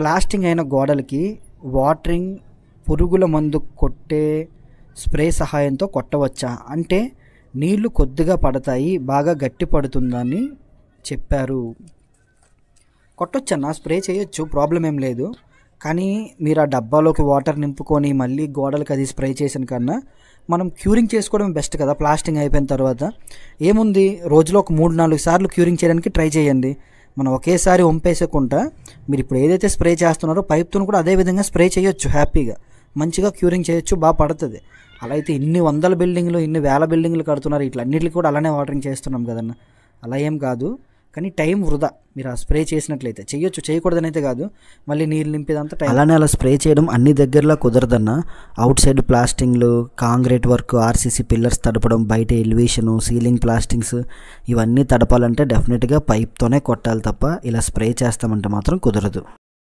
Plastering అయిన గోడలకి watering పురుగుల మందు కొట్టే స్ప్రే సహాయంతో కొట్టవచ్చా అంటే నీళ్లు కొద్దిగా పడతాయి, బాగా గట్టి పడుతుందని చెప్పారు. కొట్టొచ్చన్నా, స్ప్రే చేయొచ్చు, ప్రాబ్లం ఏం లేదు. కానీ మీరు ఆ డబ్బాలోకి వాటర్ నింపుకొని మళ్ళీ గోడలకు అది స్ప్రే చేసిన కన్నా మనం క్యూరింగ్ చేసుకోవడం బెస్ట్ కదా. ప్లాస్టింగ్ అయిపోయిన తర్వాత ఏముంది, రోజులో ఒక 3-4 సార్లు క్యూరింగ్ చేయడానికి ట్రై చేయండి. మనం ఒకేసారి వంపేసకుండా మీరు ఇప్పుడు ఏదైతే స్ప్రే చేస్తున్నారో పైప్తో కూడా అదే విధంగా స్ప్రే చేయొచ్చు, హ్యాపీగా మంచిగా క్యూరింగ్ చేయొచ్చు, బాగా పడుతుంది. అలా అయితే ఇన్ని వందల బిల్డింగ్లు, ఇన్ని వేల బిల్డింగ్లు కడుతున్నారు, ఇట్లన్నిటికి కూడా అలానే వాటరింగ్ చేస్తున్నాం కదన్న. అలా ఏం కాదు, కానీ టైం వృధా. మీరు ఆ స్ప్రే చేసినట్లయితే చేయొచ్చు, చేయకూడదని అయితే కాదు, మళ్ళీ నీళ్ళు నింపేదంతా టైం. అలానే అలా స్ప్రే చేయడం అన్ని దగ్గరలో కుదరదన్న. అవుట్ సైడ్ ప్లాస్టింగ్లు, కాంక్రీట్ వర్క్, ఆర్సీసీ పిల్లర్స్ తడపడం, బయట ఎలివేషను, సీలింగ్ ప్లాస్టింగ్స్ ఇవన్నీ తడపాలంటే డెఫినెట్గా పైప్తోనే కొట్టాలి తప్ప ఇలా స్ప్రే చేస్తామంటే మాత్రం కుదరదు.